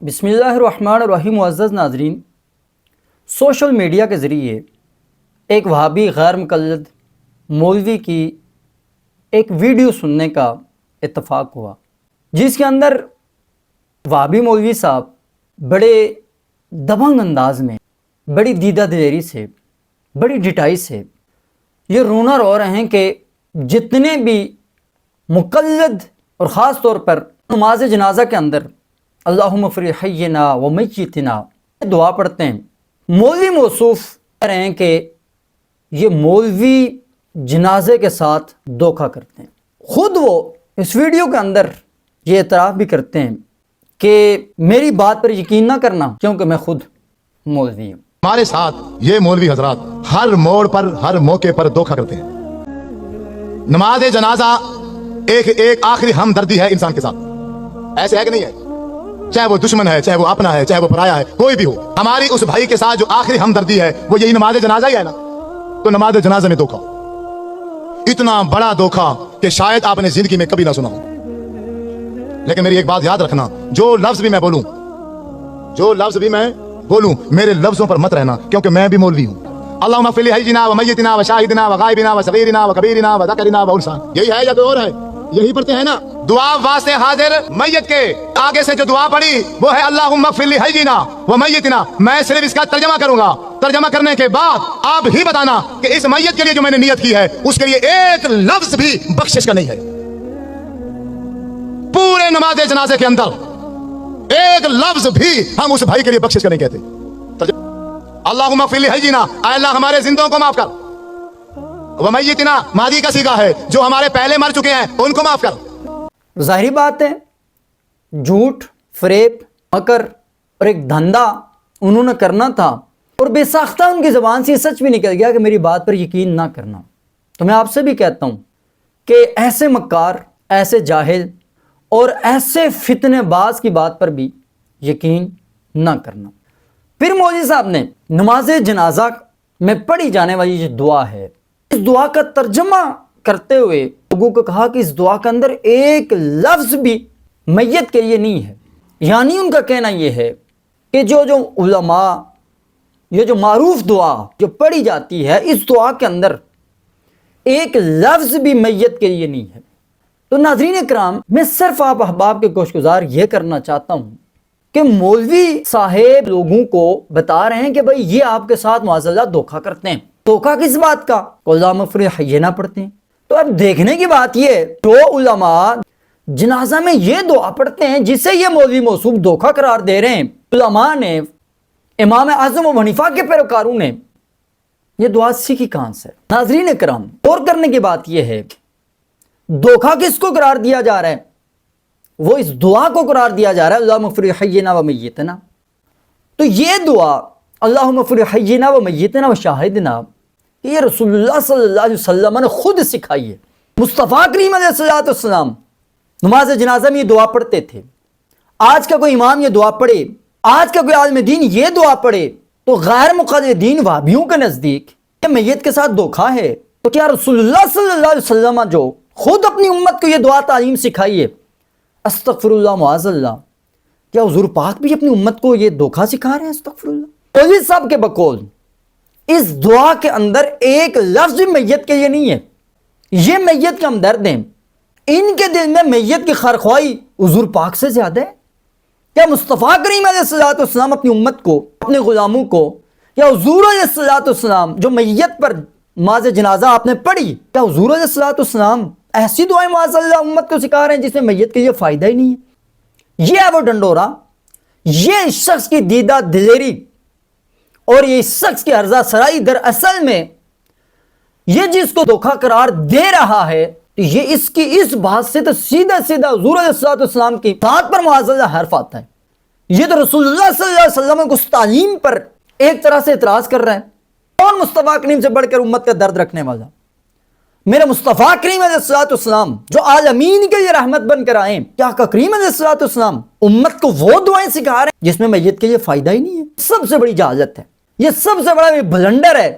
بسم اللہ الرحمن الرحیم. معزز ناظرین، سوشل میڈیا کے ذریعے ایک وہابی غیر مقلد مولوی کی ایک ویڈیو سننے کا اتفاق ہوا، جس کے اندر وہابی مولوی صاحب بڑے دبنگ انداز میں، بڑی دیدہ دلیری سے، بڑی ڈٹائی سے یہ رونا رو رہے ہیں کہ جتنے بھی مقلد اور خاص طور پر نماز جنازہ کے اندر اللہم اغفر حینا و میتنا دعا پڑھتے ہیں، مولوی موصوف کہہ رہے ہیں کہ یہ مولوی جنازے کے ساتھ دھوکہ کرتے ہیں. خود وہ اس ویڈیو کے اندر یہ اعتراف بھی کرتے ہیں کہ میری بات پر یقین نہ کرنا کیونکہ میں خود مولوی ہوں. ہمارے ساتھ یہ مولوی حضرات ہر موڑ پر ہر موقع پر دھوکہ کرتے ہیں. نماز جنازہ ایک آخری ہمدردی ہے انسان کے ساتھ، ایسے ہے کہ نہیں ہے؟ چاہے وہ دشمن ہے، چاہے وہ اپنا ہے، چاہے وہ پرایا ہے، کوئی بھی ہو، ہماری اس بھائی کے ساتھ جو آخری ہمدردی ہے وہ یہی نماز جنازہ ہی ہے نا. تو نماز جنازہ میں دھوکہ، اتنا بڑا دھوکہ کہ شاید آپ نے زندگی میں کبھی نہ سنا ہو. لیکن میری ایک بات یاد رکھنا، جو لفظ بھی میں بولوں میرے لفظوں پر مت رہنا، کیونکہ میں بھی مولوی ہوں. اللہم اغفر لحینا و میتنا و شاہدنا و غائبنا و صغیرنا و کبیرنا و ذکرنا و انثینا. یہی ہے یا کوئی اور ہے؟ یہی پڑھتے ہیں نا. دعا واسطے حاضر میت کے آگے سے جو دعا پڑھی وہ ہے اللہم اغفر لحینا و میتنا. میں صرف اس کا ترجمہ کروں گا، ترجمہ کرنے کے بعد آپ ہی بتانا کہ اس میت کے لیے جو میں نے نیت کی ہے اس کے لیے ایک لفظ بھی بخشش کا نہیں ہے. پورے نماز جنازے کے اندر ایک لفظ بھی ہم اس بھائی کے لیے بخشش کا نہیں کہتے. اللہم اغفر لحینا، اے اللہ ہمارے زندوں کو معاف کر، ومیتنا ماضی کا صیغہ ہے، جو ہمارے پہلے مر چکے ہیں ان کو معاف کر. ظاہری بات ہے جھوٹ، فریب، مکر اور ایک دھندا انہوں نے کرنا تھا اور بے ساختہ ان کی زبان سے سچ بھی نکل گیا کہ میری بات پر یقین نہ کرنا. تو میں آپ سے بھی کہتا ہوں کہ ایسے مکار، ایسے جاہل اور ایسے فتنے باز کی بات پر بھی یقین نہ کرنا. پھر مولوی صاحب نے نماز جنازہ میں پڑھی جانے والی جو دعا ہے، اس دعا کا ترجمہ کرتے ہوئے لوگوں کو کہا کہ اس دعا کے اندر ایک لفظ بھی میت کے لیے نہیں ہے. یعنی ان کا کہنا یہ ہے کہ جو علماء، یہ جو معروف دعا جو پڑھی جاتی ہے، اس دعا کے اندر ایک لفظ بھی میت کے لیے نہیں ہے. تو ناظرین اکرام، میں صرف آپ احباب کے گوش گزار یہ کرنا چاہتا ہوں کہ مولوی صاحب لوگوں کو بتا رہے ہیں کہ بھئی یہ آپ کے ساتھ معاذ اللہ دھوکہ کرتے ہیں. دھوکہ کس بات کا؟ اللہم اغفر حینا پڑھتے ہیں. تو اب دیکھنے کی بات یہ ہے، جو علماء جنازہ میں یہ دعا پڑھتے ہیں جسے یہ مولوی موصوف دھوکہ قرار دے رہے ہیں، علماء نے، امام اعظم ابو حنیفہ کے پیروکاروں نے یہ دعا سیکھی کہاں سے؟ ناظرین اکرام، غور کرنے کی بات یہ ہے، دھوکہ کس کو قرار دیا جا رہا ہے؟ وہ اس دعا کو قرار دیا جا رہا ہے اللہم اغفر حینا و میتنا. تو یہ دعا اللہم اغفر حینا و میتنا و شاہدنا، یہ رسول اللہ صلی اللہ علیہ وسلم نے خود سکھائی ہے. مصطفیٰ کریم علیہ السلام نماز جنازہ میں یہ دعا پڑھتے تھے. آج کا کوئی امام یہ دعا پڑھے، آج کا کوئی عالم دین یہ دعا پڑھے تو غیر مقلدین وہابیوں کے نزدیک یہ میت کے ساتھ دھوکہ ہے. تو کیا رسول اللہ صلی اللہ علیہ وسلم جو خود اپنی امت کو یہ دعا تعلیم سکھائی ہے، استغفر اللہ معاذ اللہ، کیا حضور پاک بھی اپنی امت کو یہ دھوکہ سکھا رہے ہیں؟ استغفر اللہ. مولوی صاحب کے بقول اس دعا کے اندر ایک لفظ بھی میت کے لیے نہیں ہے. یہ میت کے ہمدرد ہیں، ان کے دل میں میت کی خیرخواہی حضور پاک سے زیادہ ہے. کیا مصطفیٰ کریم علیہ السلام اپنی امت کو، اپنے غلاموں کو، یا حضور علیہ السلام جو میت پر نماز جنازہ آپ نے پڑھی، کیا حضور علیہ السلام ایسی دعائیں معاذ اللہ امت کو سکھا رہے ہیں جس میں میت کے لیے فائدہ ہی نہیں ہے؟ یہ ہے وہ ڈنڈورا، یہ اس شخص کی دیدہ دلیری اور یہ اس شخص کی عرضہ سرائی در اصل میں یہ جس کو دھوکہ قرار دے رہا ہے، تو یہ اس بات سے تو سیدھا حضور علیہ السلام کی ذات پر معاذ اللہ حرف آتا ہے. یہ تو رسول اللہ صلی اللہ علیہ وسلم کو اس تعلیم پر ایک طرح سے اعتراض کر رہا ہے. کون مصطفیٰ کریم سے بڑھ کر امت کا درد رکھنے والا؟ میرے مصطفیٰ کریم علیہ السلام جو عالمین کے لیے رحمت بن کر آئے، کیا کریم علیہ السلام امت کو وہ دعائیں سکھا رہے ہیں جس میں میت کے لیے فائدہ ہی نہیں ہے؟ سب سے بڑی جہالت ہے، یہ سب سے بڑا بلنڈر ہے.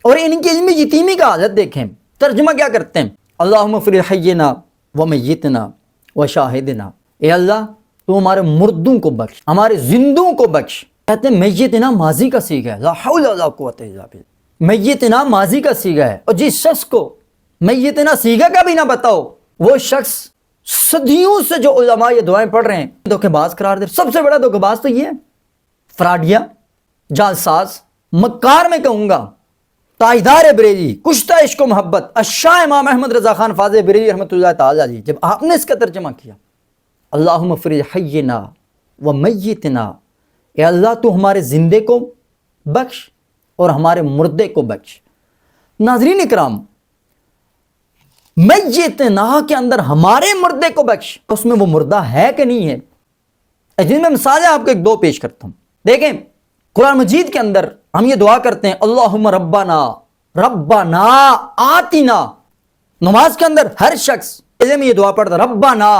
اور ان کی علمی یتیمی کا حالت دیکھیں. ترجمہ کیا کرتے ہیں؟ اللہم اغفر حینا و میتنا و شاہدنا. اے اللہ تو ہمارے مردوں کو بخش، ہمارے زندوں کو بخش۔ کہتے ہیں میتنا ماضی کا صیغہ ہے، لا حول ولا قوت الا باللہ، میتنا ماضی کا صیغہ ہے، اور جس شخص کو میتنا صیغہ کا بھی نہ بتاؤ وہ شخص صدیوں سے جو علماء یہ دعائیں پڑھ رہے ہیں دھوکے باز قرار دے۔ سب سے بڑا دھوکے باز تو یہ ہے، فراڈیا، جعلساز، مکار میں کہوں گا، تاجدار بریلی، کشتہ عشق و محبت، الشاہ امام احمد رضا خان فاضل بریلی رحمۃ اللہ تعالی علیہ، جب آپ نے اس کا ترجمہ کیا اللہم فرج حینا و میتنا، اے اللہ تو ہمارے زندے کو بخش اور ہمارے مردے کو بخش۔ ناظرین اکرام، میتنا کے اندر ہمارے مردے کو بخش، اس میں وہ مردہ ہے کہ نہیں ہے؟ جن میں مثالیں آپ کو ایک دو پیش کرتا ہوں۔ دیکھیں قرآن مجید کے اندر ہم یہ دعا کرتے ہیں اللہم ربنا ربنا آتنا، نماز کے اندر ہر شخص میں یہ دعا پڑھتا ربنا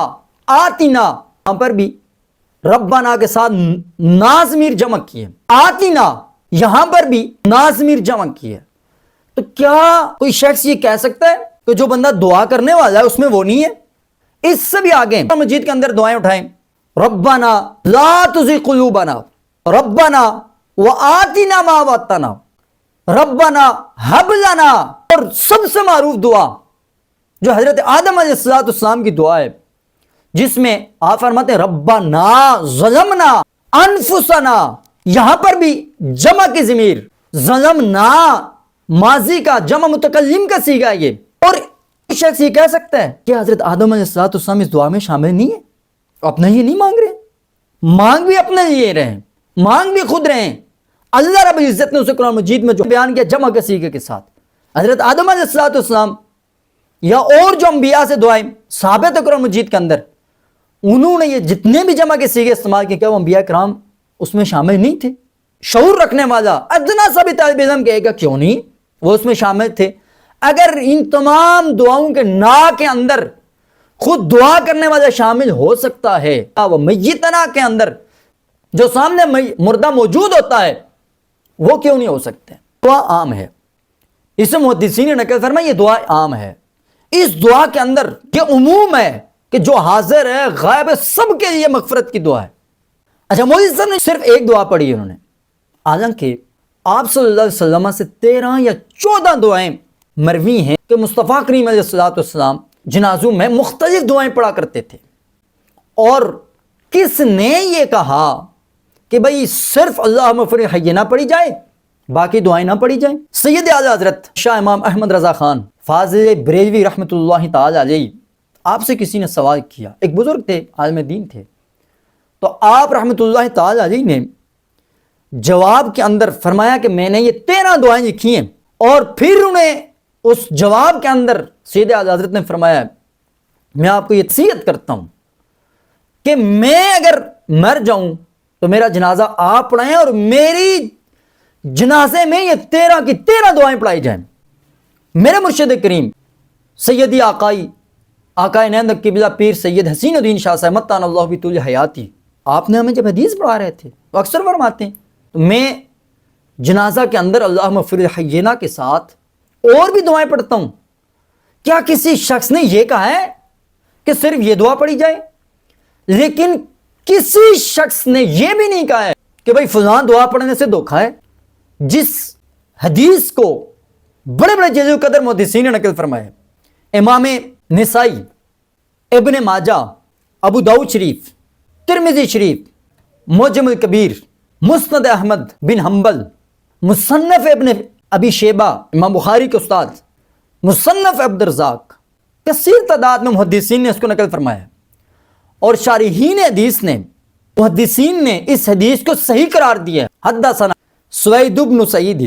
آتنا، یہاں پر بھی ربنا کے ساتھ نازمیر جمع کیے، آتنا یہاں پر بھی نازمیر جمع کیے۔ تو کیا کوئی شخص یہ کہہ سکتا ہے کہ جو بندہ دعا کرنے والا ہے اس میں وہ نہیں ہے؟ اس سے بھی آگے قرآن مجید کے اندر دعائیں اٹھائیں، ربنا لا تزغ قلوبنا، ربنا وآتنا ما وعدتنا، ربنا ہب لنا، اور سب سے معروف دعا جو حضرت آدم علیہ السلام کی دعا ہے، جس میں آپ فرماتے ہیں ربنا ظلمنا انفسنا، یہاں پر بھی جمع کی ضمیر، ظلمنا ماضی کا جمع متکلم کا صیغہ ہے یہ۔ اور شخص یہ کہہ سکتا ہے کہ حضرت آدم علیہ السلام اس دعا میں شامل نہیں ہے، اپنا یہ نہیں مانگ رہے، مانگ بھی اپنے لیے رہے ہیں، مانگ بھی خود رہے ہیں۔ اللہ رب العزت نے اسے قرآن مجید میں جو بیان کیا جمع کے صیغے کے ساتھ، حضرت آدم علیہ السلام یا اور جو انبیاء سے دعائیں ثابت ہے قرآن مجید کے اندر، انہوں نے یہ جتنے بھی جمع کے صیغے استعمال کیے، کہ وہ انبیاء کرام اس میں شامل نہیں تھے؟ شعور رکھنے والا ادنا سا بھی طالب علم کہے گا کیوں نہیں، وہ اس میں شامل تھے۔ اگر ان تمام دعاؤں کے نا کے اندر خود دعا کرنے والا شامل ہو سکتا ہے، وہ میتنا کے اندر جو سامنے مردہ موجود ہوتا ہے وہ کیوں نہیں ہو سکتے؟ دعا عام ہے، اس میں محدثین نے نقل فرمایا یہ دعا عام ہے، اس دعا کے اندر یہ عموم ہے کہ جو حاضر ہے غائب ہے سب کے لیے مغفرت کی دعا ہے۔ اچھا مولوی صاحب نے صرف ایک دعا پڑھی ہے انہوں نے، حالانکہ آپ صلی اللہ علیہ وسلم سے 13 یا 14 دعائیں مروی ہیں کہ مصطفیٰ کریم علیہ السلام جنازوں میں مختلف دعائیں پڑھا کرتے تھے۔ اور کس نے یہ کہا کہ بھئی صرف اللہم فرج حینا پڑھی جائے باقی دعائیں نہ پڑھی جائیں؟ سید اعلیٰ حضرت شاہ امام احمد رضا خان فاضل بریلوی رحمۃ اللہ تعالی علیہ، آپ سے کسی نے سوال کیا، ایک بزرگ تھے، عالم دین تھے، تو آپ رحمۃ اللہ تعالی علیہ نے جواب کے اندر فرمایا کہ میں نے یہ 13 دعائیں لکھی ہیں، اور پھر انہیں اس جواب کے اندر سید اعلیٰ حضرت نے فرمایا میں آپ کو یہ نصیحت کرتا ہوں کہ میں اگر مر جاؤں تو میرا جنازہ آپ پڑھائیں اور میری جنازے میں یہ 13 کی 13 دعائیں پڑھائی جائیں۔ میرے مرشد کریم سیدی آقائے نیند قبلہ پیر سید حسین الدین شاہ صاحب متعن اللہ بطول حیاتی، آپ نے ہمیں جب حدیث پڑھا رہے تھے وہ اکثر فرماتے ہیں تو میں جنازہ کے اندر اللہم فرج حینا کے ساتھ اور بھی دعائیں پڑھتا ہوں۔ کیا کسی شخص نے یہ کہا ہے کہ صرف یہ دعا پڑھی جائے؟ لیکن کسی شخص نے یہ بھی نہیں کہا ہے کہ بھئی فلان دعا پڑھنے سے دھوکا ہے۔ جس حدیث کو بڑے بڑے جلیل القدر محدثین نے نقل فرمایا، امام نسائی، ابن ماجہ، ابو داؤد شریف، ترمذی شریف، معجم الکبیر، مسند احمد بن حنبل، مصنف ابن ابی شیبہ امام بخاری کے استاد، مصنف عبد الرزاق، کثیر تعداد میں محدثین نے اس کو نقل فرمایا، اور شارحین حدیث نے محدثین نے اس حدیث کو صحیح قرار دیا۔ حدثنا سوید بن سعید،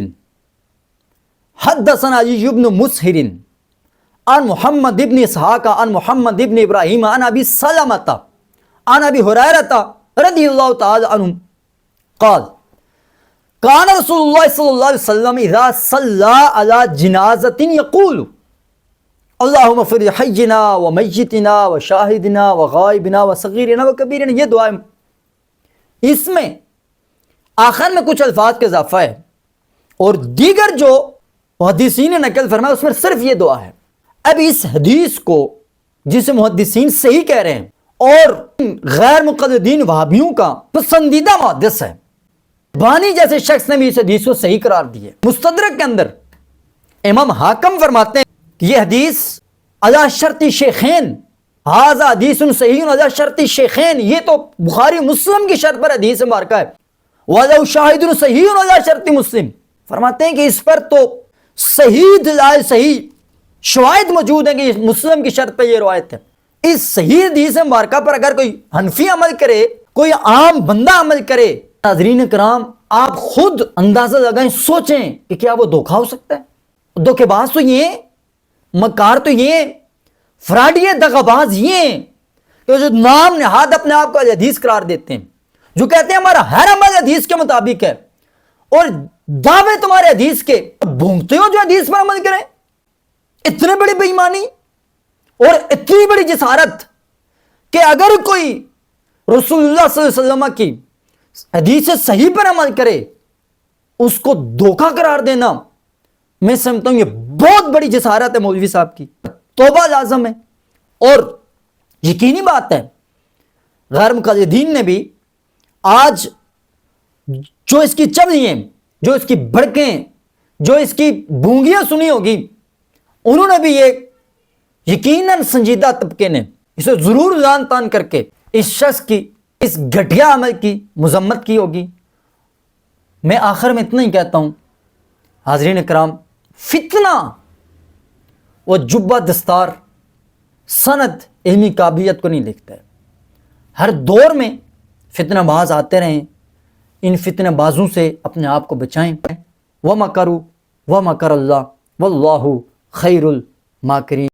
حدثنا علی بن مسہر، عن محمد ابن اسحاق، عن محمد ابن ابراہیم، عن ابی سلمۃ، عن ابی ہریرہ رضی اللہ تعالی عنہ قال کان رسول اللہ صلی اللہ علیہ وسلم اذا صلی علی جنازۃ یقول اللہم فرج حینا و میتنا و شاہدنا و غائبنا و صغیرنا و کبیرنا، یہ دعا ہے۔ اس میں آخر میں کچھ الفاظ کا اضافہ ہے، اور دیگر جو محدثین نے نقل فرمایا اس میں صرف یہ دعا ہے۔ اب اس حدیث کو جسے محدثین صحیح کہہ رہے ہیں اور غیر مقلدین وہابیوں کا پسندیدہ محدث ہے. بانی جیسے شخص نے بھی اس حدیث کو صحیح قرار دی ہے. مستدرک کے اندر امام حاکم فرماتے ہیں کہ یہ حدیث علی شرط شیخین، ھذا حدیث صحیح علی شرط شیخین، یہ تو بخاری مسلم کی شرط پر حدیث مبارکہ ہے. وَلَوْ شَاهِدٌ صَحِيحٌ عَلَى شَرْطِ مسلم، فرماتے ہیں کہ اس پر تو صحیح دلائل، صحیح شواہد موجود ہیں کہ مسلم کی شرط پہ یہ روایت ہے. اس صحیح حدیث مبارکہ پر اگر کوئی حنفی عمل کرے، کوئی عام بندہ عمل کرے، ناظرین کرام آپ خود اندازہ لگائیں، سوچیں کہ کیا وہ دھوکہ ہو سکتا ہے؟ دھوکے باز تو یہ، مکار تو یہ، فراڈ یہ، دغا باز یہ کہ جو نام نہاد اپنے آپ کو حدیث قرار دیتے ہیں، جو کہتے ہیں ہمارا ہر عمل حدیث کے مطابق ہے، اور دعوے تمہارے حدیث کے، بھونگتے ہو جو حدیث پر عمل کریں. اتنے بڑی بے ایمانی اور اتنی بڑی جسارت کہ اگر کوئی رسول اللہ صلی اللہ علیہ وسلم کی حدیث صحیح پر عمل کرے اس کو دھوکہ قرار دینا، میں سمجھتا ہوں یہ بہت بڑی جسارت ہے مولوی صاحب کی، توبہ لازم ہے. اور یقینی بات ہے غیر مقلدین نے بھی آج جو اس کی چبلیاں، جو اس کی بھڑکیں، جو اس کی بونگیاں سنی ہوگی، انہوں نے بھی یہ یقیناً سنجیدہ طبقے نے اسے ضرور لان تان کر کے اس شخص کی، اس گھٹیا عمل کی مذمت کی ہوگی. میں آخر میں اتنا ہی کہتا ہوں حاضرین کرام، فتنہ وہ جبہ دستار سند علمی قابلیت کو نہیں لکھتا ہے. ہر دور میں فتنہ باز آتے رہیں، ان فتنہ بازوں سے اپنے آپ کو بچائیں. وَمَكَرُوا وَمَكَرَ اللَّهُ وَاللَّهُ خَيْرُ الْمَاكِرِينَ.